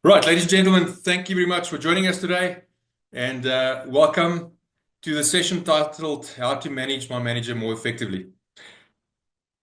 Right, ladies and gentlemen, thank you very much for joining us today, and welcome to the session titled How to Manage My Manager More Effectively.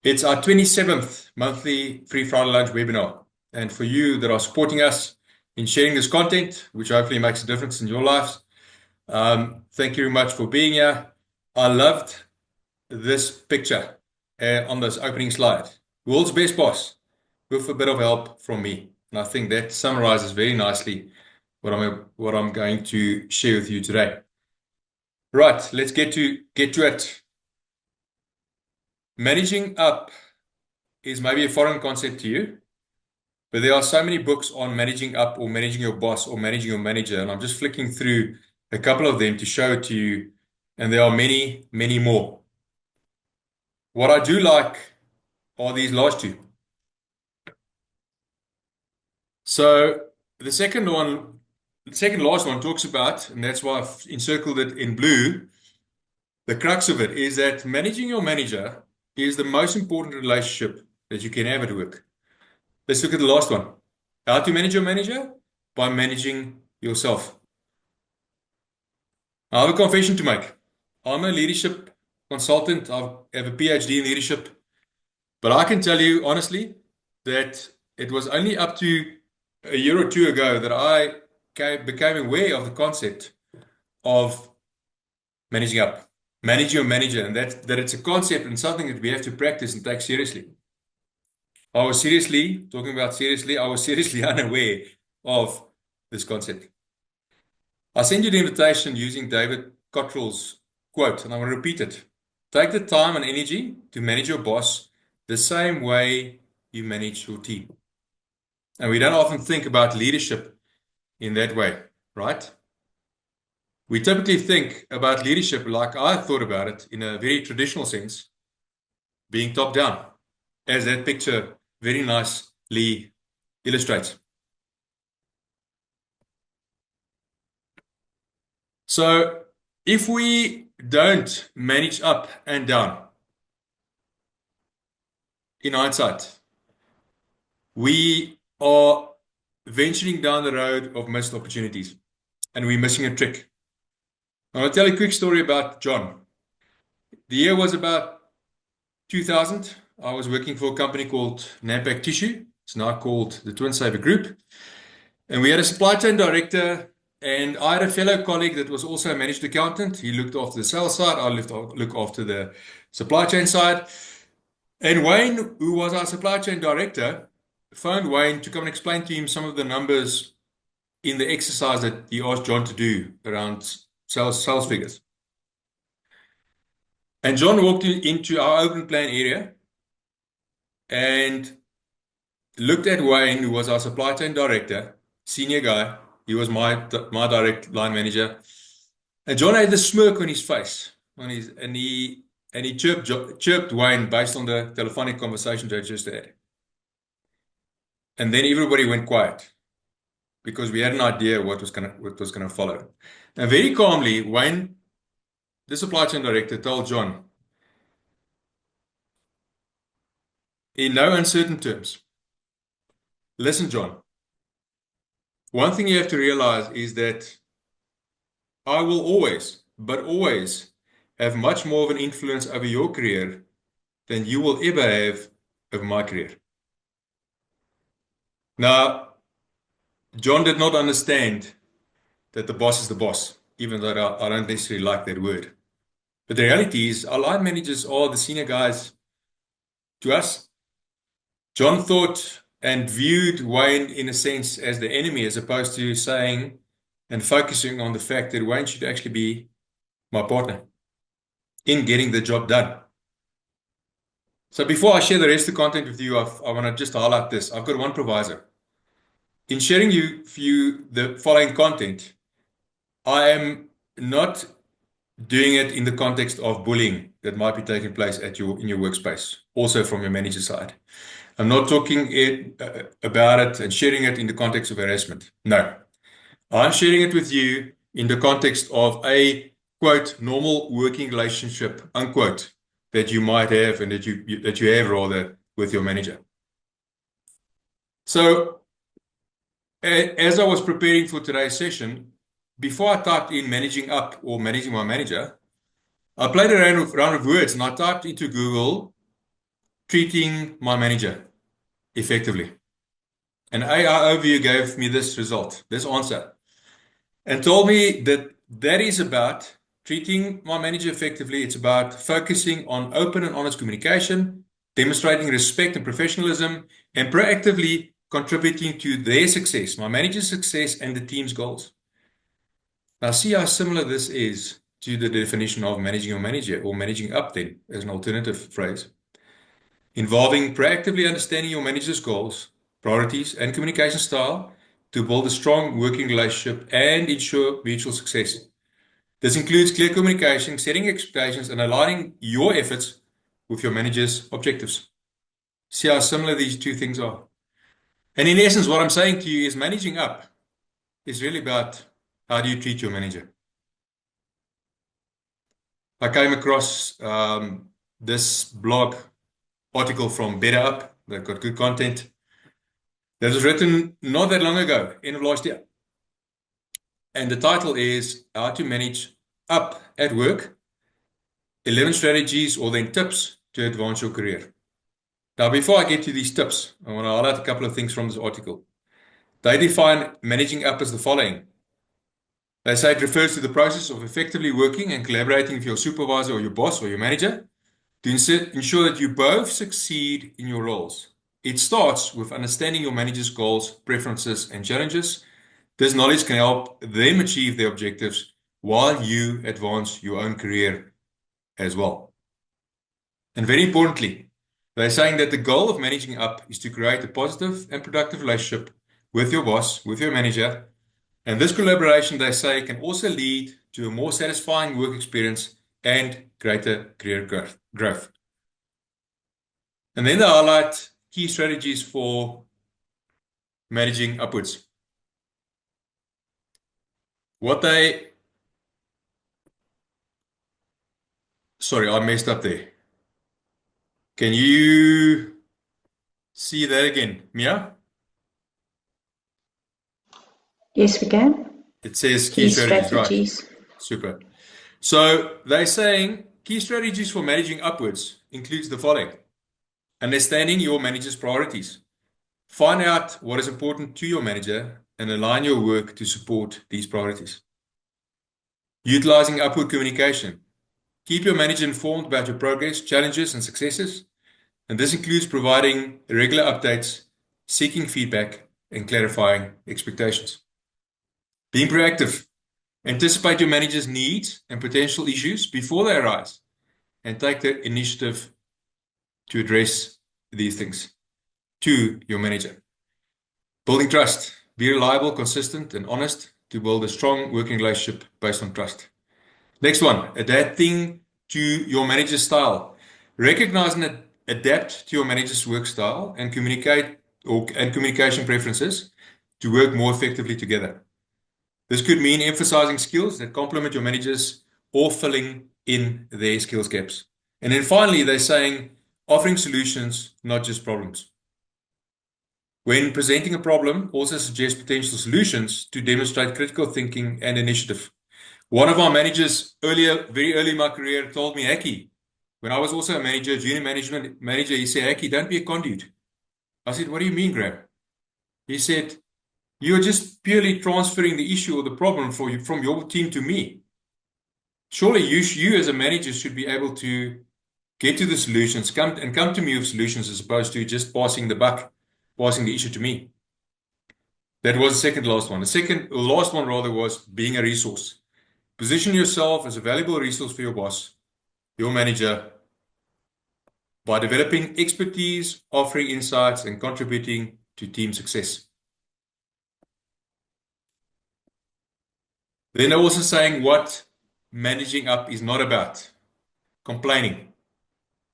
It's our 27th monthly Free Friday Lunch webinar, and for you that are supporting us in sharing this content, which hopefully makes a difference in your lives, thank you very much for being here. I loved this picture on this opening slide. World's best boss with a bit of help from me. And I think that summarizes very nicely what I'm going to share with you today. Right, let's get to it. Managing up is maybe a foreign concept to you, but there are so many books on managing up or managing your boss or managing your manager, and I'm just flicking through a couple of them to show it to you, and there are many, many more. What I do like are these last two. So the second last one talks about, and that's why I've encircled it in blue, the crux of it is that managing your manager is the most important relationship that you can have at work. Let's look at the last one. How to manage your manager? By managing yourself. I have a confession to make. I'm a leadership consultant. I have a PhD in leadership. But I can tell you honestly that it was only up to a year or two ago that I became aware of the concept of managing up, manage your manager, and that it's a concept and something that we have to practice and take seriously. I was seriously unaware of this concept. I send you the invitation using David Cottrell's quote, and I'm going to repeat it. Take the time and energy to manage your boss the same way you manage your team. And we don't often think about leadership in that way, right? We typically think about leadership like I thought about it in a very traditional sense, being top down, as that picture very nicely illustrates. So if we don't manage up and down, in hindsight, we are venturing down the road of missed opportunities, and we're missing a trick. I'll tell you a quick story about John. The year was about 2000. I was working for a company called Nampak Tissue. It's now called the Twin Saver Group. And we had a supply chain director, and I had a fellow colleague that was also a managed accountant. He looked after the sales side. I looked after the supply chain side. And Wayne, who was our supply chain director, phoned Wayne to come and explain to him some of the numbers in the exercise that he asked John to do around sales figures. And John walked into our open plan area and looked at Wayne, who was our supply chain director, senior guy. He was my direct line manager. And John had the smirk on his face, and he chirped Wayne based on the telephonic conversation that I just had. And then everybody went quiet because we had an idea what was gonna follow. And very calmly, Wayne, the supply chain director, told John, in no uncertain terms, listen, John, one thing you have to realize is that I will always, but always, have much more of an influence over your career than you will ever have over my career. Now, John did not understand that the boss is the boss, even though I don't necessarily like that word. But the reality is, our line managers are the senior guys to us. John thought and viewed Wayne, in a sense, as the enemy, as opposed to saying and focusing on the fact that Wayne should actually be my partner in getting the job done. So before I share the rest of the content with you, I want to just highlight this. I've got one proviso. In sharing with you the following content, I am not doing it in the context of bullying that might be taking place in your workspace, also from your manager side. I'm not talking about it and sharing it in the context of harassment. No. I'm sharing it with you in the context of a, quote, normal working relationship, unquote, that you might have and that you have rather with your manager. So As I was preparing for today's session, before I typed in managing up or managing my manager, I played a round of words and I typed into Google treating my manager effectively. An AI overview gave me this result, this answer, and told me that that is about treating my manager effectively. It's about focusing on open and honest communication, demonstrating respect and professionalism, and proactively contributing to their success, my manager's success, and the team's goals. Now, see how similar this is to the definition of managing your manager, or managing up, then, as an alternative phrase, involving proactively understanding your manager's goals, priorities, and communication style to build a strong working relationship and ensure mutual success. This includes clear communication, setting expectations, and aligning your efforts with your manager's objectives. See how similar these two things are. And in essence, what I'm saying to you is managing up is really about how do you treat your manager. I came across this blog article from Better Up. They've got good content. That was written not that long ago, end of last year. And the title is How to Manage Up at Work, 11 Strategies or then Tips to Advance Your Career. Now, before I get to these tips, I want to highlight a couple of things from this article. They define managing up as the following. They say it refers to the process of effectively working and collaborating with your supervisor or your boss or your manager to ensure that you both succeed in your roles. It starts with understanding your manager's goals, preferences, and challenges. This knowledge can help them achieve their objectives while you advance your own career as well. And very importantly, they're saying that the goal of managing up is to create a positive and productive relationship with your boss, with your manager. And this collaboration, they say, can also lead to a more satisfying work experience and greater career growth. And then they highlight key strategies for managing upwards. Sorry, I messed up there. Can you see that again, Mia? Yes, we can. It says key strategies, right? Super. So they're saying key strategies for managing upwards includes the following. Understanding your manager's priorities. Find out what is important to your manager and align your work to support these priorities. Utilizing upward communication. Keep your manager informed about your progress, challenges, and successes. And this includes providing regular updates, seeking feedback, and clarifying expectations. Being proactive. Anticipate your manager's needs and potential issues before they arise, and take the initiative to address these things to your manager. Building trust. Be reliable, consistent, and honest to build a strong working relationship based on trust. Next one, adapting to your manager's style. Recognize and adapt to your manager's work style and communication preferences to work more effectively together. This could mean emphasizing skills that complement your managers or filling in their skills gaps. And then finally, they're saying offering solutions, not just problems. When presenting a problem, also suggest potential solutions to demonstrate critical thinking and initiative. One of our managers very early in my career told me, Hekkie, when I was also a manager, junior management manager, he said, Hekkie, don't be a conduit. I said, what do you mean, Graham? He said, you're just purely transferring the issue or the problem from your team to me. Surely you as a manager should be able to get to the solutions, come to me with solutions as opposed to just passing the issue to me. That was the second last one. The last one rather was being a resource. Position yourself as a valuable resource for your boss, your manager, by developing expertise, offering insights, and contributing to team success. Then they're also saying what managing up is not about. Complaining,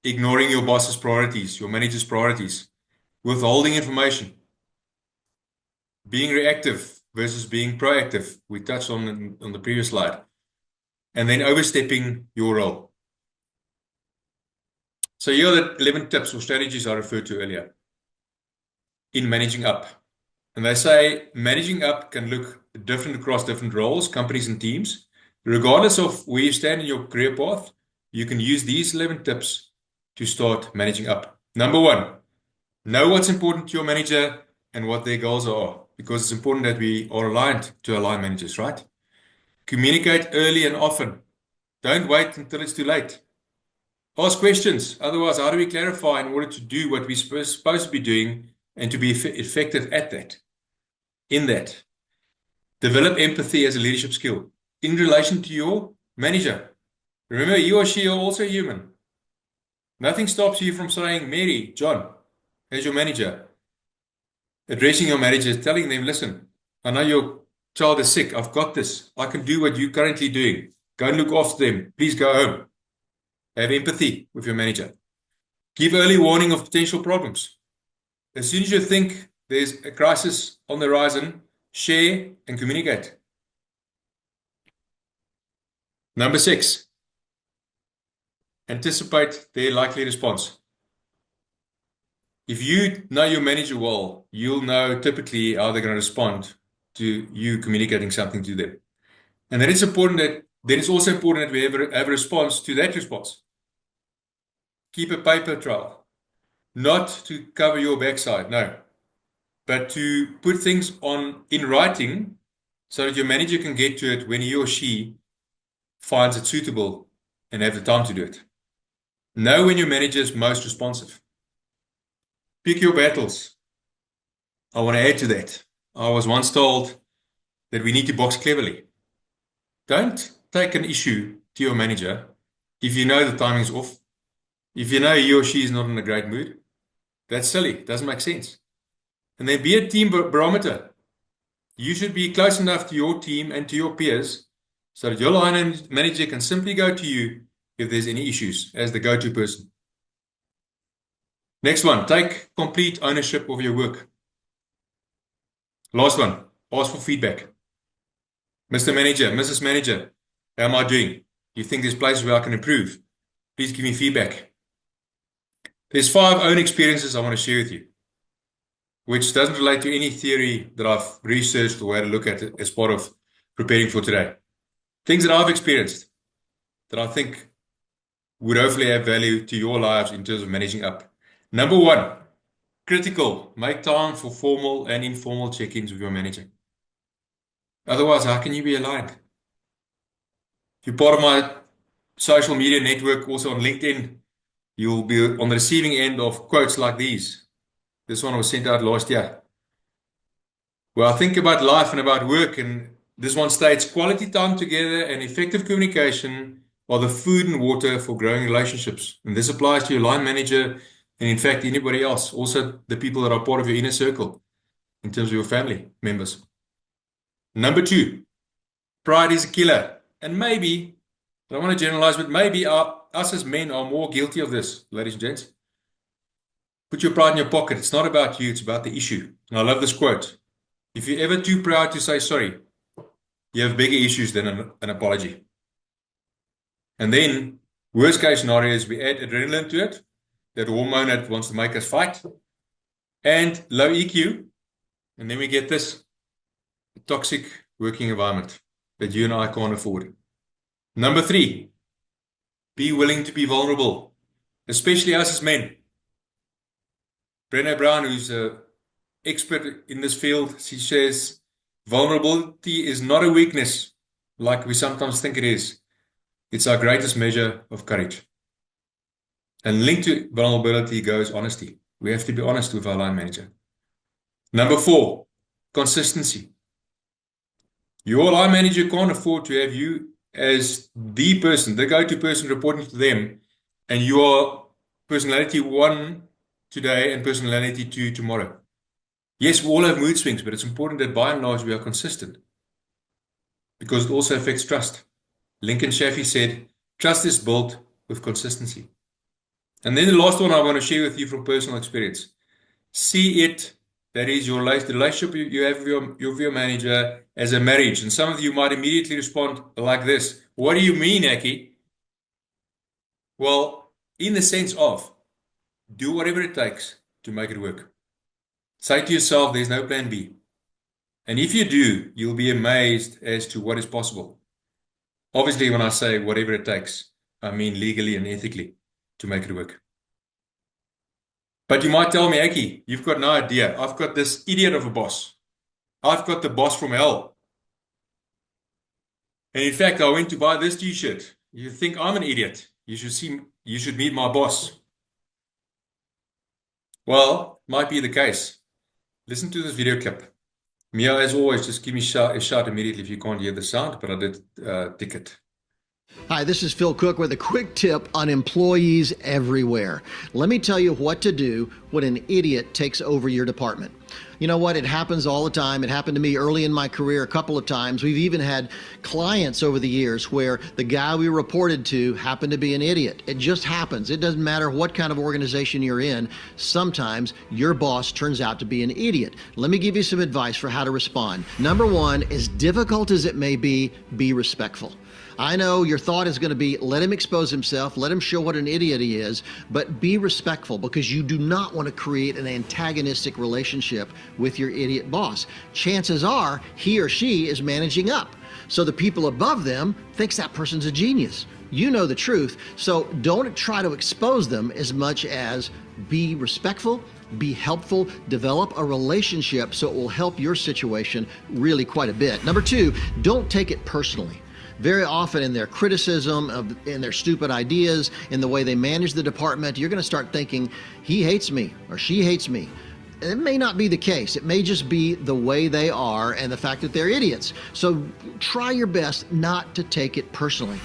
ignoring your boss's priorities, your manager's priorities, withholding information, being reactive versus being proactive. We touched on the previous slide. And then overstepping your role. So here are the 11 tips or strategies I referred to earlier in managing up. And they say managing up can look different across different roles, companies, and teams. Regardless of where you stand in your career path, you can use these 11 tips to start managing up. Number one, know what's important to your manager and what their goals are, because it's important that we are aligned to our line managers, right? Communicate early and often. Don't wait until it's too late. Ask questions. Otherwise, how do we clarify in order to do what we're supposed to be doing and to be effective at that? In that, develop empathy as a leadership skill in relation to your manager. Remember, he or she are also human. Nothing stops you from saying, Mary, John, as your manager, addressing your manager, telling them, listen, I know your child is sick. I've got this. I can do what you're currently doing. Go and look after them. Please go home. Have empathy with your manager. Give early warning of potential problems. As soon as you think there's a crisis on the horizon, share and communicate. Number 6, anticipate their likely response. If you know your manager well, you'll know typically how they're going to respond to you communicating something to them. And then it's also important that we have a response to that response. Keep a paper trail, not to cover your backside, no, but to put things in writing so that your manager can get to it when he or she finds it suitable and have the time to do it. Know when your manager is most responsive. Pick your battles. I want to add to that. I was once told that we need to box cleverly. Don't take an issue to your manager if you know the timing's off. If you know he or she is not in a great mood. That's silly. It doesn't make sense. And then be a team barometer. You should be close enough to your team and to your peers so that your line manager can simply go to you if there's any issues as the go-to person. Next one, take complete ownership of your work. Last one, ask for feedback. Mr. Manager, Mrs. Manager, how am I doing? Do you think there's places where I can improve? Please give me feedback. There's 5 own experiences I want to share with you, which doesn't relate to any theory that I've researched or had a look at as part of preparing for today. Things that I've experienced that I think would hopefully have value to your lives in terms of managing up. Number 1, critical, make time for formal and informal check-ins with your manager. Otherwise, how can you be aligned? If you're part of my social media network, also on LinkedIn, you'll be on the receiving end of quotes like these. This one was sent out last year. Well, I think about life and about work, and this one states, quality time together and effective communication are the food and water for growing relationships. And this applies to your line manager and, in fact, anybody else. Also, the people that are part of your inner circle in terms of your family members. Number 2, pride is a killer. And maybe, I don't want to generalize, but maybe us as men are more guilty of this, ladies and gents. Put your pride in your pocket. It's not about you, it's about the issue. And I love this quote. If you're ever too proud to say sorry, you have bigger issues than an apology. And then, worst case scenario is we add adrenaline to it, that hormone that wants to make us fight, and low EQ, and then we get this toxic working environment that you and I can't afford. Number 3, be willing to be vulnerable, especially us as men. Brené Brown, who's an expert in this field, she says, vulnerability is not a weakness like we sometimes think it is. It's our greatest measure of courage. And linked to vulnerability goes honesty. We have to be honest with our line manager. Number 4, consistency. Your line manager can't afford to have you as the person, the go-to person reporting to them, and you are personality 1 today and personality 2 tomorrow. Yes, we all have mood swings, but it's important that by and large we are consistent because it also affects trust. Lincoln Shafi said, trust is built with consistency. And then the last one I want to share with you from personal experience. See it, that is your relationship you have with your manager, as a marriage. And some of you might immediately respond like this. What do you mean, Hekkie? Well, in the sense of, do whatever it takes to make it work. Say to yourself, there's no plan B. And if you do, you'll be amazed as to what is possible. Obviously, when I say whatever it takes, I mean legally and ethically to make it work. But you might tell me, Hekkie, you've got no idea. I've got this idiot of a boss. I've got the boss from hell. And in fact, I went to buy this t-shirt. You think I'm an idiot. You should meet my boss. Well, might be the case. Listen to this video clip. Mia, as always, just give me a shout immediately if you can't hear the sound, but I did tick it. Hi, this is Phil Cook with a quick tip on employees everywhere. Let me tell you what to do when an idiot takes over your department. You know what? It happens all the time. It happened to me early in my career a couple of times. We've even had clients over the years where the guy we reported to happened to be an idiot. It just happens. It doesn't matter what kind of organization you're in. Sometimes your boss turns out to be an idiot. Let me give you some advice for how to respond. Number one, as difficult as it may be respectful. I know your thought is going to be, let him expose himself, let him show what an idiot he is, but be respectful because you do not want to create an antagonistic relationship with your idiot boss. Chances are he or she is managing up. So the people above them thinks that person's a genius. You know the truth, so don't try to expose them as much as be respectful, be helpful, develop a relationship so it will help your situation really quite a bit. Number two, don't take it personally. Very often in their criticism, in their stupid ideas, in the way they manage the department, you're going to start thinking, he hates me or she hates me. It may not be the case. It may just be the way they are and the fact that they're idiots. So try your best not to take it personally.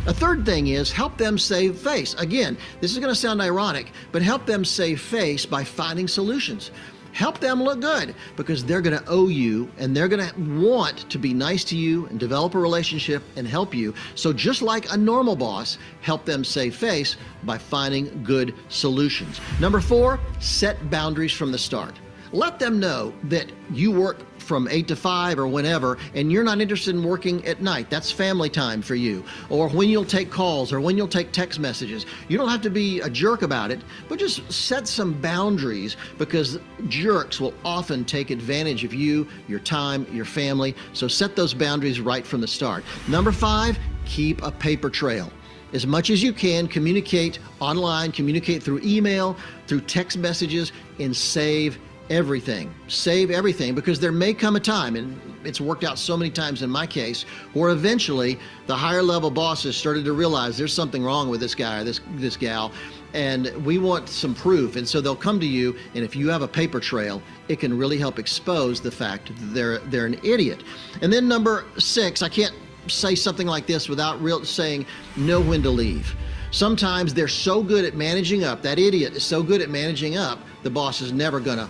A third thing is help them save face. Again, this is going to sound ironic, but help them save face by finding solutions. Help them look good because they're going to owe you and they're going to want to be nice to you and develop a relationship and help you. So just like a normal boss, help them save face by finding good solutions. Number four, set boundaries from the start. Let them know that you work from 8 to 5 or whenever, and you're not interested in working at night. That's family time for you. Or when you'll take calls or when you'll take text messages. You don't have to be a jerk about it, but just set some boundaries because jerks will often take advantage of you, your time, your family. So set those boundaries right from the start. Number 5, keep a paper trail. As much as you can, communicate online, communicate through email, through text messages, and save everything. Save everything because there may come a time, and it's worked out so many times in my case, where eventually the higher level bosses started to realize there's something wrong with this guy or this gal, and we want some proof. And so they'll come to you, and if you have a paper trail, it can really help expose the fact that they're an idiot. And then number 6, I can't say something like this without saying know when to leave. Sometimes they're so good at managing up, that idiot is so good at managing up, the boss is never going to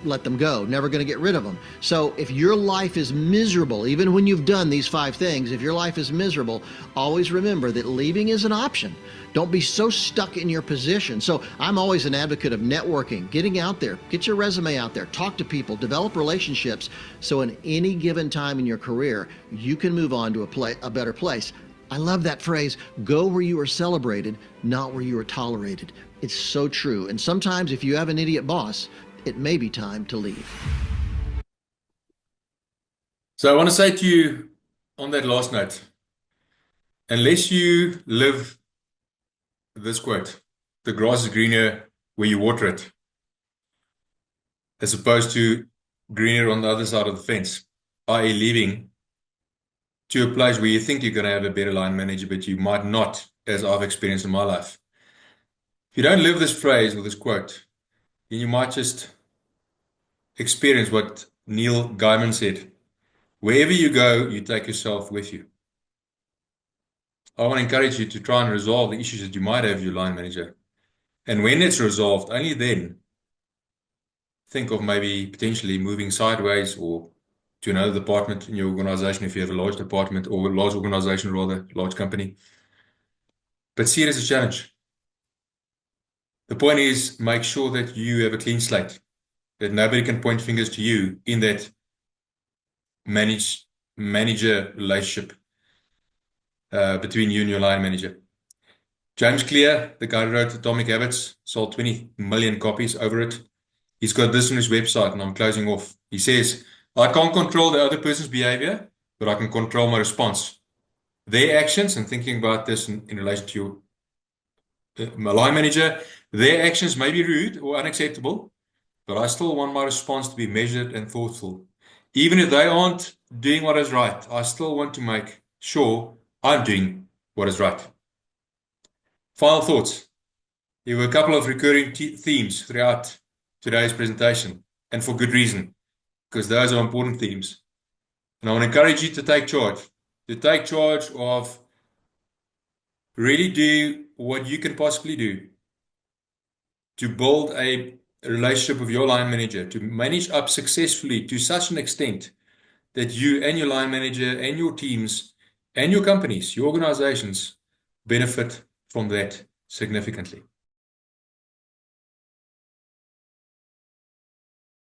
let them go, never going to get rid of them. So if your life is miserable, even when you've done these 5 things, if your life is miserable, always remember that leaving is an option. Don't be so stuck in your position. So I'm always an advocate of networking, getting out there, get your resume out there, talk to people, develop relationships, so in any given time in your career, you can move on to a better place. I love that phrase, go where you are celebrated, not where you are tolerated. It's so true. And sometimes if you have an idiot boss, it may be time to leave. So I want to say to you on that last note, unless you live this quote, the grass is greener where you water it, as opposed to greener on the other side of the fence, i.e. leaving to a place where you think you're going to have a better line manager, but you might not, as I've experienced in my life. If you don't live this phrase or this quote, then you might just experience what Neil Gaiman said. Wherever you go, you take yourself with you. I want to encourage you to try and resolve the issues that you might have with your line manager. And when it's resolved, only then think of maybe potentially moving sideways or to another department in your organization if you have a large department or a large organization, rather, large company. But see it as a challenge. The point is, make sure that you have a clean slate, that nobody can point fingers to you in that manager relationship between you and your line manager. James Clear, the guy who wrote Atomic Habits, sold 20 million copies over it. He's got this on his website, and I'm closing off. He says, I can't control the other person's behavior, but I can control my response. Their actions, and thinking about this in relation to my line manager, their actions may be rude or unacceptable, but I still want my response to be measured and thoughtful. Even if they aren't doing what is right, I still want to make sure I'm doing what is right. Final thoughts. There were a couple of recurring themes throughout today's presentation, and for good reason, because those are important themes. And I want to encourage you to take charge of really do what you can possibly do to build a relationship with your line manager, to manage up successfully to such an extent that you and your line manager and your teams and your companies, your organizations benefit from that significantly.